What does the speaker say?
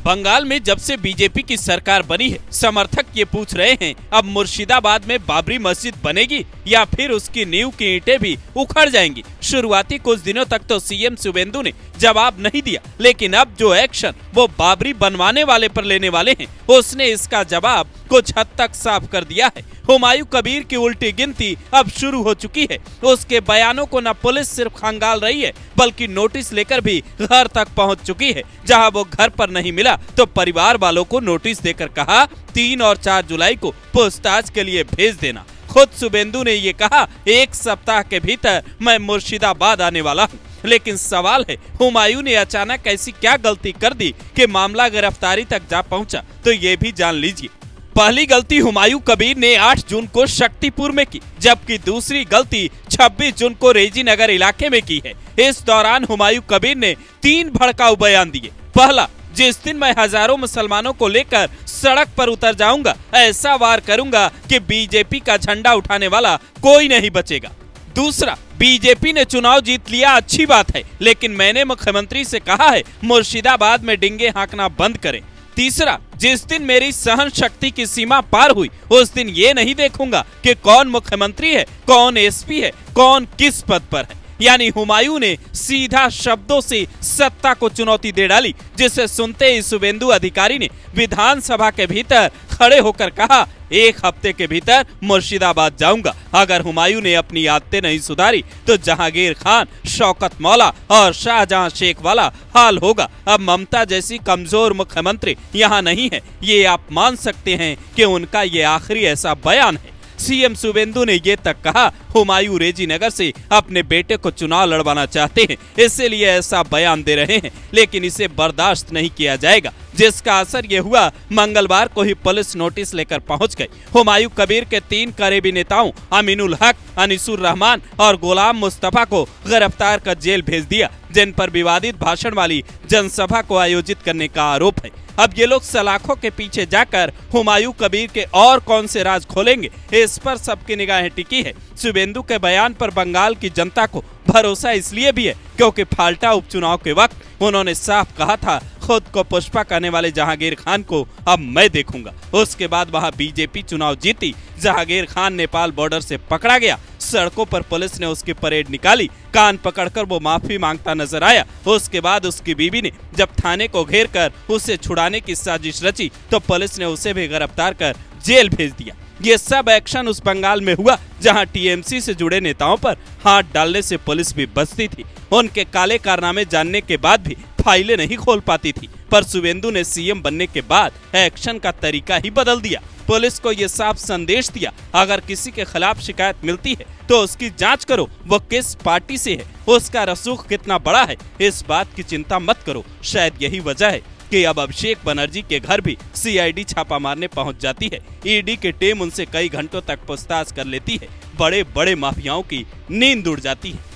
बंगाल में जब से बीजेपी की सरकार बनी है, समर्थक ये पूछ रहे हैं अब मुर्शिदाबाद में बाबरी मस्जिद बनेगी या फिर उसकी नींव की ईंटें भी उखड़ जाएंगी। शुरुआती कुछ दिनों तक तो सीएम शुवेंदु ने जवाब नहीं दिया, लेकिन अब जो एक्शन वो बाबरी बनवाने वाले पर लेने वाले हैं, उसने इसका जवाब कुछ हद तक साफ कर दिया है। हुमायूं कबीर की उल्टी गिनती अब शुरू हो चुकी है। उसके बयानों को न पुलिस सिर्फ खंगाल रही है, बल्कि नोटिस लेकर भी घर तक पहुंच चुकी है। जहां वो घर पर नहीं मिला तो परिवार वालों को नोटिस देकर कहा 3 और 4 जुलाई को पूछताछ के लिए भेज देना। खुद शुवेंदु ने ये कहा 1 सप्ताह के भीतर मैं मुर्शिदाबाद आने वाला हूँ। लेकिन सवाल है, हुमायूं ने अचानक ऐसी क्या गलती कर दी कि मामला गिरफ्तारी तक जा पहुंचा? तो ये भी जान लीजिए। पहली गलती हुमायूं कबीर ने 8 जून को शक्तिपुर में की, जबकि दूसरी गलती 26 जून को रेजी नगर इलाके में की है। इस दौरान हुमायूं कबीर ने 3 भड़काऊ बयान दिए। पहला, जिस दिन मैं हजारों मुसलमानों को लेकर सड़क पर उतर जाऊंगा, ऐसा वार करूंगा कि बीजेपी का झंडा उठाने वाला कोई नहीं बचेगा। दूसरा, बीजेपी ने चुनाव जीत लिया, अच्छी बात है, लेकिन मैंने मुख्यमंत्री से कहा है मुर्शिदाबाद में डिंगे हाँकना बंद करें। तीसरा, जिस दिन मेरी सहन शक्ति की सीमा पार हुई, उस दिन ये नहीं देखूंगा कि कौन मुख्यमंत्री है, कौन एसपी है, कौन किस पद पर है। यानी हुमायूं ने सीधा शब्दों से सत्ता को चुनौती दे डाली, जिसे सुनते ही शुवेंदु अधिकारी ने विधानसभा के भीतर खड़े होकर कहा 1 हफ्ते के भीतर मुर्शिदाबाद जाऊंगा। अगर हुमायूं ने अपनी आदतें नहीं सुधारी तो जहांगीर खान, शौकत मौला और शाहजहां शेख वाला हाल होगा। अब ममता जैसी कमजोर मुख्यमंत्री यहाँ नहीं है, ये आप मान सकते हैं कि उनका ये आखिरी ऐसा बयान है। सीएम शुवेंदु ने ये तक कहा हुमायूं रेजी नगर से अपने बेटे को चुनाव लड़वाना चाहते हैं, इसीलिए ऐसा बयान दे रहे हैं, लेकिन इसे बर्दाश्त नहीं किया जाएगा। जिसका असर ये हुआ, मंगलवार को ही पुलिस नोटिस लेकर पहुंच गई। हुमायूं कबीर के 3 करीबी नेताओं अमीनुल हक, अनीसुर रहमान और गुलाम मुस्तफा को गिरफ्तार कर जेल भेज दिया, जिन पर विवादित भाषण वाली जनसभा को आयोजित करने का आरोप है। अब ये लोग सलाखों के पीछे जाकर हुमायूं कबीर के और कौन से राज खोलेंगे, इस पर सबकी निगाहें टिकी है। शुवेंदु के बयान पर बंगाल की जनता को भरोसा इसलिए भी है क्योंकि फाल्टा उपचुनाव के वक्त उन्होंने साफ कहा था खुद को पुष्पा करने वाले जहांगीर खान को अब मैं देखूंगा। उसके बाद वहां बीजेपी चुनाव जीती, जहांगीर खान नेपाल बॉर्डर से पकड़ा गया, सड़कों पर पुलिस ने उसकी परेड निकाली, कान पकड़कर वो माफी मांगता नजर आया। उसके बाद उसकी बीवी ने जब थाने को घेर कर उसे छुड़ाने की साजिश रची तो पुलिस ने उसे भी गिरफ्तार कर जेल भेज दिया। ये सब एक्शन उस बंगाल में हुआ जहां टीएमसी से जुड़े नेताओं पर हाथ डालने से पुलिस भी बचती थी। उनके काले कारनामे जानने के बाद भी फाइलें नहीं खोल पाती थी। पर शुवेंदु ने सीएम बनने के बाद एक्शन का तरीका ही बदल दिया। पुलिस को ये साफ संदेश दिया, अगर किसी के खिलाफ शिकायत मिलती है तो उसकी जांच करो, वो किस पार्टी से है, उसका रसूख कितना बड़ा है, इस बात की चिंता मत करो। शायद यही वजह है कि अब अभिषेक बनर्जी के घर भी सीआईडी छापा मारने पहुंच जाती है। ईडी की टीम उनसे कई घंटों तक पूछताछ कर लेती है। बड़े बड़े माफियाओं की नींद उड़ जाती है।